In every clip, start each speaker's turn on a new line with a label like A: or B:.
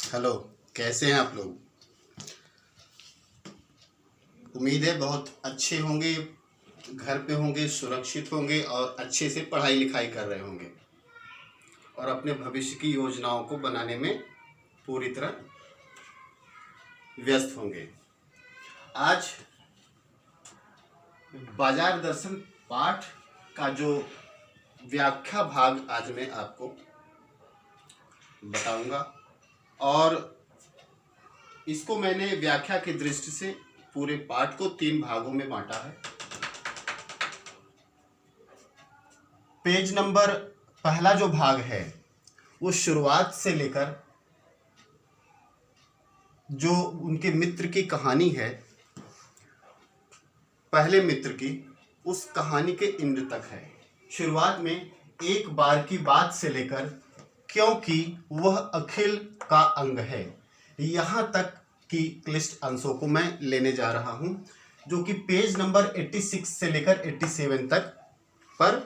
A: Hello. कैसे हैं आप लोग? उम्मीद है बहुत अच्छे होंगे, घर पे होंगे, सुरक्षित होंगे और अच्छे से पढ़ाई लिखाई कर रहे होंगे और अपने भविष्य की योजनाओं को बनाने में पूरी तरह व्यस्त होंगे। आज बाजार दर्शन पाठ का जो व्याख्या भाग आज मैं आपको बताऊंगा और इसको मैंने व्याख्या की दृष्टि से पूरे पाठ को 3 भागों में बांटा है। पेज नंबर पहला जो भाग है वो शुरुआत से लेकर जो उनके मित्र की कहानी है, पहले मित्र की, उस कहानी के एंड तक है। शुरुआत में एक बार की बात से लेकर क्योंकि वह अखिल का अंग है, यहाँ तक की क्लिष्ट अंशों को मैं लेने जा रहा हूं, जो कि पेज नंबर 86 से लेकर 87 तक पर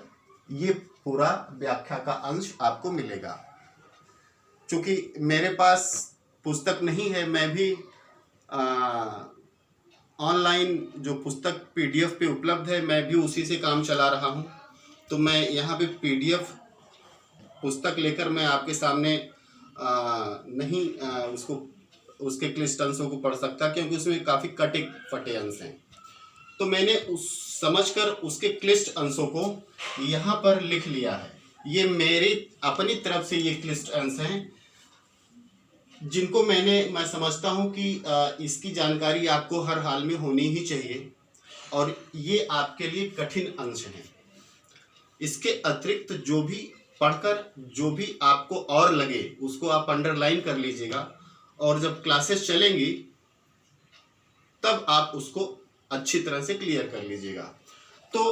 A: ये पूरा व्याख्या का अंश आपको मिलेगा। क्योंकि मेरे पास पुस्तक नहीं है, मैं भी ऑनलाइन जो पुस्तक पीडीएफ पे उपलब्ध है मैं भी उसी से काम चला रहा हूं, तो मैं यहाँ पे पीडीएफ पुस्तक लेकर मैं आपके सामने नहीं उसके क्लिष्ट अंशों को पढ़ सकता, क्योंकि उसमें काफ़ी कटे फटे अंश हैं। तो मैंने उस समझकर उसके क्लिष्ट अंशों को यहाँ पर लिख लिया है। ये मेरी अपनी तरफ से ये क्लिष्ट अंश हैं जिनको मैं समझता हूँ कि इसकी जानकारी आपको हर हाल में होनी ही चाहिए और ये आपके लिए कठिन अंश हैं। इसके अतिरिक्त जो भी पढ़कर जो भी आपको और लगे उसको आप अंडरलाइन कर लीजिएगा और जब क्लासेस चलेंगी तब आप उसको अच्छी तरह से क्लियर कर लीजिएगा। तो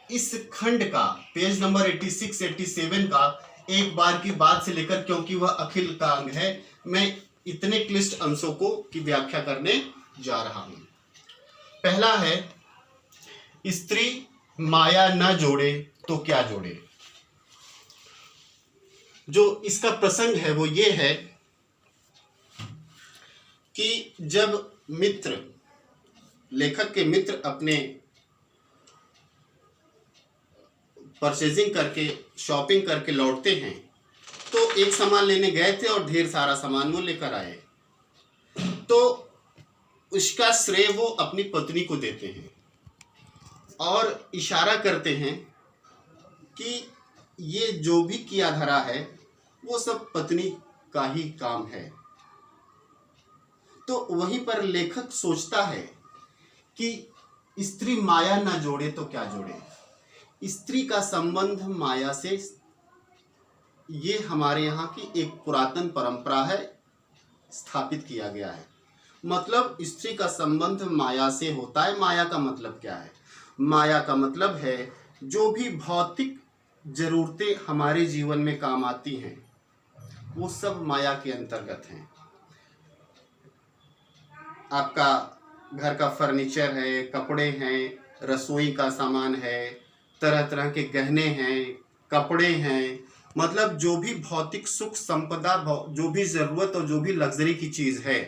A: इस खंड का पेज नंबर 86 87 का एक बार की बात से लेकर क्योंकि वह अखिल का अंग है, मैं इतने क्लिष्ट अंशों को की व्याख्या करने जा रहा हूं। पहला है, स्त्री माया न जोड़े तो क्या जोड़े। जो इसका प्रसंग है वो ये है कि जब मित्र, लेखक के मित्र अपने परचेजिंग करके, शॉपिंग करके लौटते हैं तो एक सामान लेने गए थे और ढेर सारा सामान वो लेकर आए, तो उसका श्रेय वो अपनी पत्नी को देते हैं और इशारा करते हैं कि ये जो भी किया धरा है वो सब पत्नी का ही काम है। तो वहीं पर लेखक सोचता है कि स्त्री माया ना जोड़े तो क्या जोड़े। स्त्री का संबंध माया से, ये हमारे यहाँ की एक पुरातन परंपरा है, स्थापित किया गया है। मतलब स्त्री का संबंध माया से होता है। माया का मतलब क्या है? माया का मतलब है जो भी भौतिक जरूरतें हमारे जीवन में काम आती हैं वो सब माया के अंतर्गत हैं। आपका घर का फर्नीचर है, कपड़े हैं, रसोई का सामान है, तरह तरह के गहने हैं, कपड़े हैं, मतलब जो भी भौतिक सुख संपदा, जो भी ज़रूरत और जो भी लग्जरी की चीज़ है,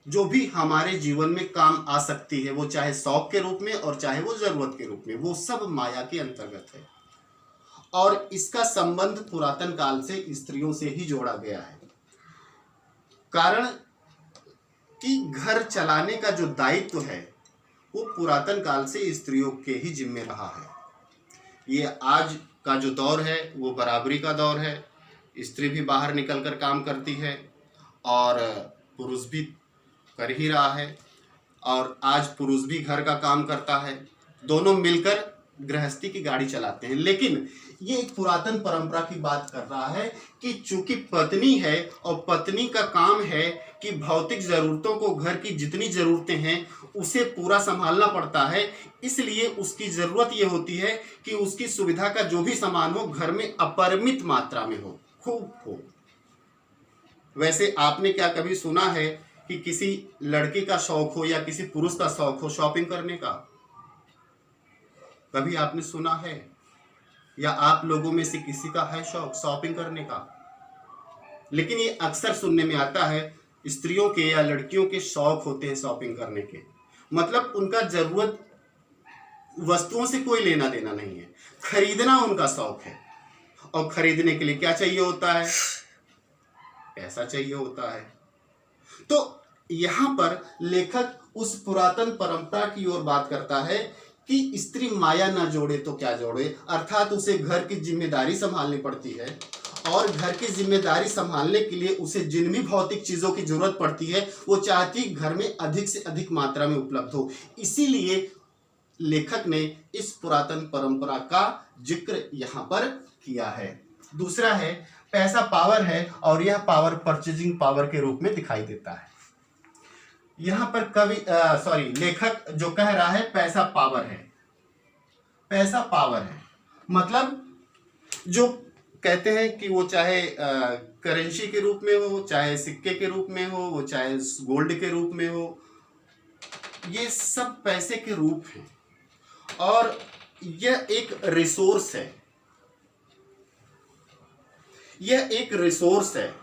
A: जो भी हमारे जीवन में काम आ सकती है, वो चाहे शौक के रूप में और चाहे वो ज़रूरत के रूप में, वो सब माया के अंतर्गत है। और इसका संबंध पुरातन काल से स्त्रियों से ही जोड़ा गया है। कारण कि घर चलाने का जो दायित्व है वो पुरातन काल से स्त्रियों के ही जिम्मे रहा है। ये आज का जो दौर है वो बराबरी का दौर है। स्त्री भी बाहर निकलकर काम करती है और पुरुष भी कर ही रहा है, और आज पुरुष भी घर का काम करता है, दोनों मिलकर गृहस्थी की गाड़ी चलाते हैं। लेकिन ये एक पुरातन परंपरा की बात कर रहा है कि चूंकि पत्नी है और पत्नी का काम है कि भौतिक जरूरतों को, घर की जितनी जरूरतें हैं उसे पूरा संभालना पड़ता है, इसलिए उसकी जरूरत ये होती है कि उसकी सुविधा का जो भी सामान हो घर में अपरिमित मात्रा में हो, खूब हो। वैसे आपने क्या कभी सुना है कि किसी लड़के का शौक हो या किसी पुरुष का शौक हो शॉपिंग करने का? कभी आपने सुना है? या आप लोगों में से किसी का है शौक शॉपिंग करने का? लेकिन ये अक्सर सुनने में आता है स्त्रियों के या लड़कियों के शौक होते हैं शॉपिंग करने के, मतलब उनका जरूरत वस्तुओं से कोई लेना देना नहीं है, खरीदना उनका शौक है। और खरीदने के लिए क्या चाहिए होता है? पैसा चाहिए होता है। तो यहां पर लेखक उस पुरातन परंपरा की ओर बात करता है कि स्त्री माया ना जोड़े तो क्या जोड़े, अर्थात उसे घर की जिम्मेदारी संभालनी पड़ती है और घर की जिम्मेदारी संभालने के लिए उसे जिन भी भौतिक चीजों की जरूरत पड़ती है वो चाहती घर में अधिक से अधिक मात्रा में उपलब्ध हो। इसीलिए लेखक ने इस पुरातन परंपरा का जिक्र यहाँ पर किया है। दूसरा है पैसा पावर है और यह पावर परचेजिंग पावर के रूप में दिखाई देता है। यहाँ पर लेखक जो कह रहा है पैसा पावर है, पैसा पावर है मतलब जो कहते हैं कि वो चाहे करेंसी के रूप में हो, चाहे सिक्के के रूप में हो, वो चाहे गोल्ड के रूप में हो, ये सब पैसे के रूप हैं और यह एक रिसोर्स है, यह एक रिसोर्स है।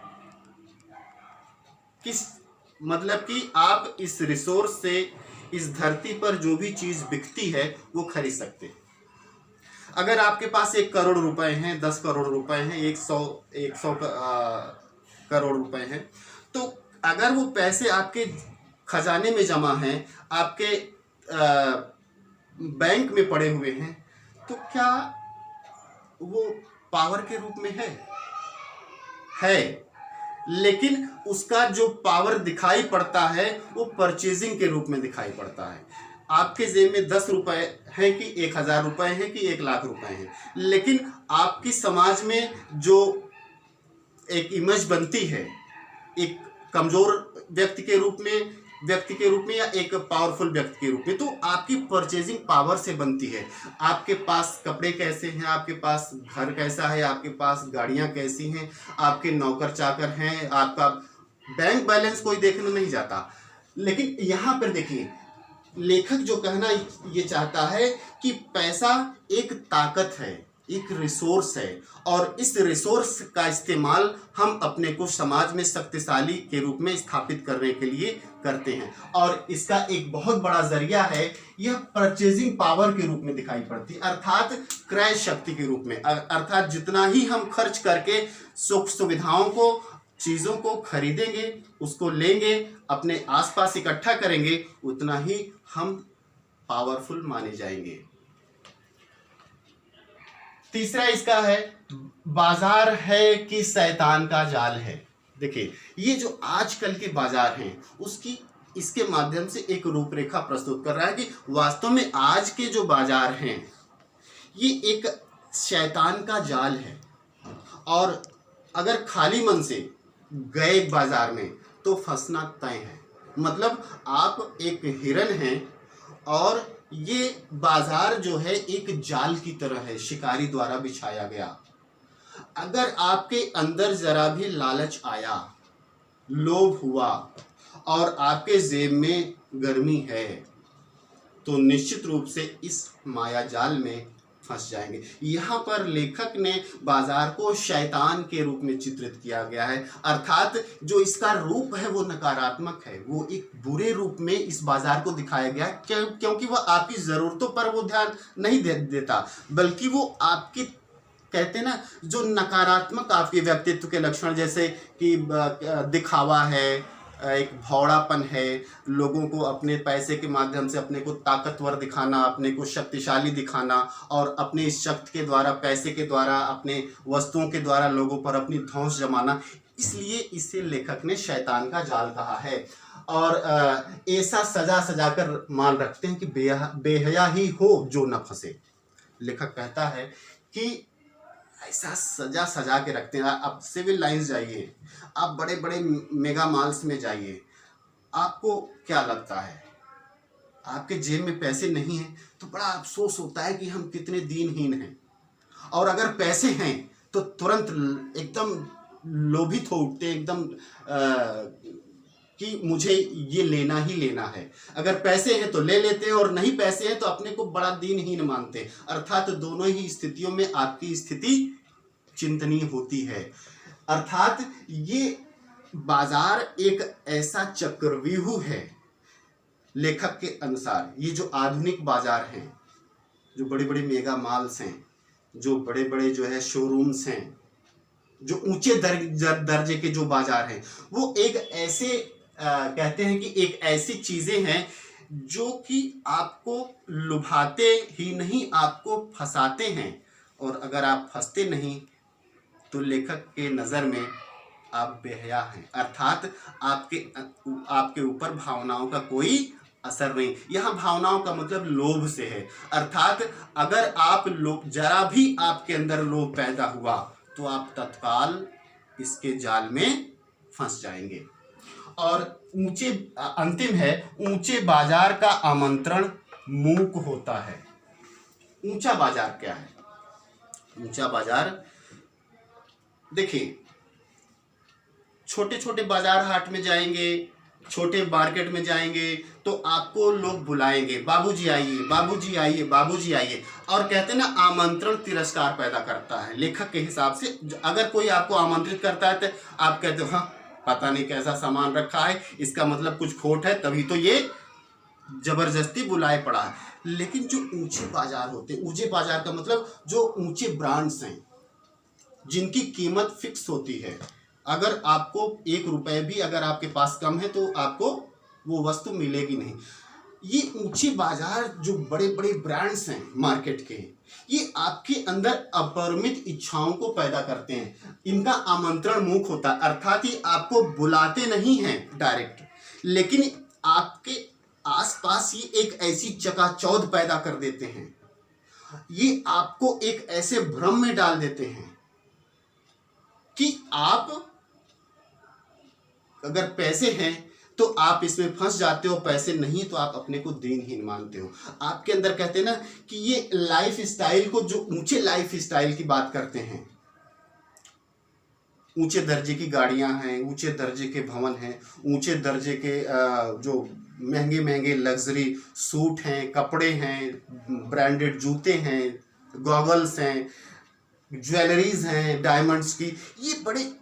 A: किस मतलब कि आप इस रिसोर्स से इस धरती पर जो भी चीज बिकती है वो खरीद सकते हैं। अगर आपके पास 1 करोड़ रुपए हैं, 10 करोड़ रुपए हैं, 100 करोड़ रुपए हैं, तो अगर वो पैसे आपके खजाने में जमा हैं, आपके बैंक में पड़े हुए हैं, तो क्या वो पावर के रूप में है। लेकिन उसका जो पावर दिखाई पड़ता है वो परचेजिंग के रूप में दिखाई पड़ता है। आपके जेब में 10 रुपए हैं कि 1000 रुपए हैं कि 1 लाख रुपए हैं, लेकिन आपकी समाज में जो एक इमेज बनती है एक कमजोर व्यक्ति के रूप में या एक पावरफुल व्यक्ति के रूप में, तो आपकी परचेजिंग पावर से बनती है। आपके पास कपड़े कैसे हैं, आपके पास घर कैसा है, आपके पास गाड़ियां कैसी हैं, आपके नौकर चाकर हैं, आपका बैंक बैलेंस कोई देखने नहीं जाता। लेकिन यहाँ पर देखिए लेखक जो कहना ये चाहता है कि पैसा एक ताकत है, एक रिसोर्स है और इस रिसोर्स का इस्तेमाल हम अपने को समाज में शक्तिशाली के रूप में स्थापित करने के लिए करते हैं और इसका एक बहुत बड़ा जरिया है, यह परचेजिंग पावर के रूप में दिखाई पड़ती है, अर्थात क्रय शक्ति के रूप में। अर्थात जितना ही हम खर्च करके सुख सुविधाओं को, चीज़ों को खरीदेंगे, उसको लेंगे, अपने आसपास इकट्ठा करेंगे, उतना ही हम पावरफुल माने जाएंगे। तीसरा इसका है बाजार है कि शैतान का जाल है। देखिए ये जो आजकल के बाजार हैं उसकी इसके माध्यम से एक रूपरेखा प्रस्तुत कर रहा है कि वास्तव में आज के जो बाजार हैं ये एक शैतान का जाल है और अगर खाली मन से गए बाजार में तो फंसना तय है। मतलब आप एक हिरन हैं और ये बाजार जो है एक जाल की तरह है, शिकारी द्वारा बिछाया गया। अगर आपके अंदर जरा भी लालच आया, लोभ हुआ और आपके जेब में गर्मी है तो निश्चित रूप से इस माया जाल में फंस जाएंगे। यहाँ पर लेखक ने बाजार को शैतान के रूप में चित्रित किया गया है, अर्थात जो इसका रूप है वो नकारात्मक है, वो एक बुरे रूप में इस बाजार को दिखाया गया है क्योंकि वह आपकी ज़रूरतों पर वो ध्यान नहीं देता, बल्कि वो आपकी कहते हैं ना जो नकारात्मक आपके व्यक्तित्व के लक्षण जैसे कि दिखावा है, एक भौड़ापन है, लोगों को अपने पैसे के माध्यम से अपने को ताकतवर दिखाना, अपने को शक्तिशाली दिखाना और अपने इस शक्ति के द्वारा, पैसे के द्वारा, अपने वस्तुओं के द्वारा लोगों पर अपनी धौंस जमाना, इसलिए इसे लेखक ने शैतान का जाल कहा है। और ऐसा सजा सजा कर मान रखते हैं कि बेहया ही हो जो न फंसे। लेखक कहता है कि ऐसा सजा सजा के रखते हैं। आप सिविल लाइंस जाइए, आप बड़े बड़े मेगा मॉल्स में जाइए, आपको क्या लगता है आपके जेब में पैसे नहीं हैं तो बड़ा अफसोस होता है कि हम कितने दीनहीन हैं, और अगर पैसे हैं तो तुरंत एकदम लोभित हो उठते हैं, एकदम कि मुझे ये लेना ही लेना है। अगर पैसे हैं तो ले लेते हैं और नहीं पैसे हैं तो अपने को बड़ा दीनहीन मानते हैं। अर्थात दोनों ही स्थितियों में आपकी स्थिति चिंतनीय होती है। अर्थात ये बाजार एक ऐसा चक्रव्यूह है, लेखक के अनुसार ये जो आधुनिक बाजार हैं, जो बड़े बड़े मेगा मॉल्स हैं, जो बड़े बड़े जो है शोरूम्स हैं, जो ऊंचे दर्जे के जो बाजार हैं, वो एक ऐसे कहते हैं कि एक ऐसी चीजें हैं जो कि आपको लुभाते ही नहीं, आपको फंसाते हैं। और अगर आप फंसते नहीं तो लेखक के नज़र में आप बेहया हैं, अर्थात आपके ऊपर भावनाओं का कोई असर नहीं। यहाँ भावनाओं का मतलब लोभ से है, अर्थात अगर आप लोभ, जरा भी आपके अंदर लोभ पैदा हुआ तो आप तत्काल इसके जाल में फंस जाएंगे। और अंतिम है, ऊंचे बाजार का आमंत्रण मूक होता है। ऊंचा बाजार क्या है? ऊंचा बाजार देखिए, छोटे छोटे बाजार हाट में जाएंगे, छोटे मार्केट में जाएंगे तो आपको लोग बुलाएंगे, बाबूजी आइए, बाबूजी आइए, बाबूजी आइए, और कहते हैं ना, आमंत्रण तिरस्कार पैदा करता है। लेखक के हिसाब से अगर कोई आपको आमंत्रित करता है तो आप कहते हो हाँ पता नहीं कैसा सामान रखा है, इसका मतलब कुछ खोट है, तभी तो ये जबरदस्ती बुलाए पड़ा है। लेकिन जो ऊंचे बाजार होते हैं, ऊंचे बाजार का मतलब जो ऊंचे ब्रांड्स हैं, जिनकी कीमत फिक्स होती है, अगर आपको 1 रुपए भी अगर आपके पास कम है तो आपको वो वस्तु मिलेगी नहीं। ये ऊंचे बाजार जो बड़े बड़े ब्रांड्स हैं मार्केट के, ये आपके अंदर अपरिमित इच्छाओं को पैदा करते हैं। इनका आमंत्रण मूक होता है, अर्थात ये आपको बुलाते नहीं हैं डायरेक्ट, लेकिन आपके आसपास ये एक ऐसी चकाचौंध पैदा कर देते हैं, ये आपको एक ऐसे भ्रम में डाल देते हैं कि आप अगर पैसे हैं तो आप इसमें फंस जाते हो, पैसे नहीं तो आप अपने को दीनहीन मानते हो। आपके अंदर कहते हैं ना कि ये लाइफ स्टाइल को, जो ऊंचे लाइफ स्टाइल की बात करते हैं, ऊंचे दर्जे की गाड़ियां हैं, ऊंचे दर्जे के भवन हैं, ऊंचे दर्जे के जो महंगे महंगे लग्जरी सूट हैं, कपड़े हैं, ब्रांडेड जूते हैं, गॉगल्स हैं, ज्वेलरीज हैं डायमंड्स की, ये बड़े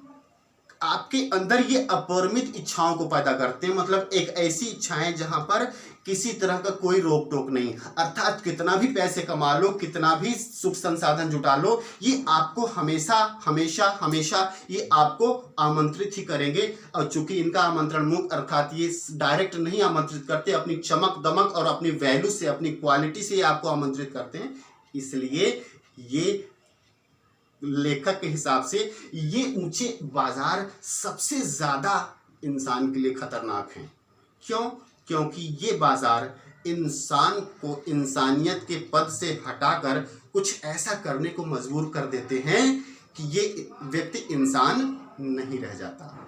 A: आपके अंदर ये अपरिमित इच्छाओं को पैदा करते हैं। मतलब एक ऐसी इच्छाएं जहां पर किसी तरह का कोई रोक टोक नहीं, अर्थात कितना भी पैसे कमा लो, कितना भी सुख संसाधन जुटा लो, ये आपको हमेशा हमेशा हमेशा ये आपको आमंत्रित ही करेंगे। और चूंकि इनका आमंत्रण मूक, अर्थात ये डायरेक्ट नहीं आमंत्रित करते, अपनी चमक दमक और अपनी वैल्यू से, अपनी क्वालिटी से आपको आमंत्रित करते हैं। इसलिए ये लेखक के हिसाब से ये ऊंचे बाजार सबसे ज्यादा इंसान के लिए खतरनाक हैं। क्यों? क्योंकि ये बाजार इंसान को इंसानियत के पद से हटाकर कुछ ऐसा करने को मजबूर कर देते हैं कि ये व्यक्ति इंसान नहीं रह जाता।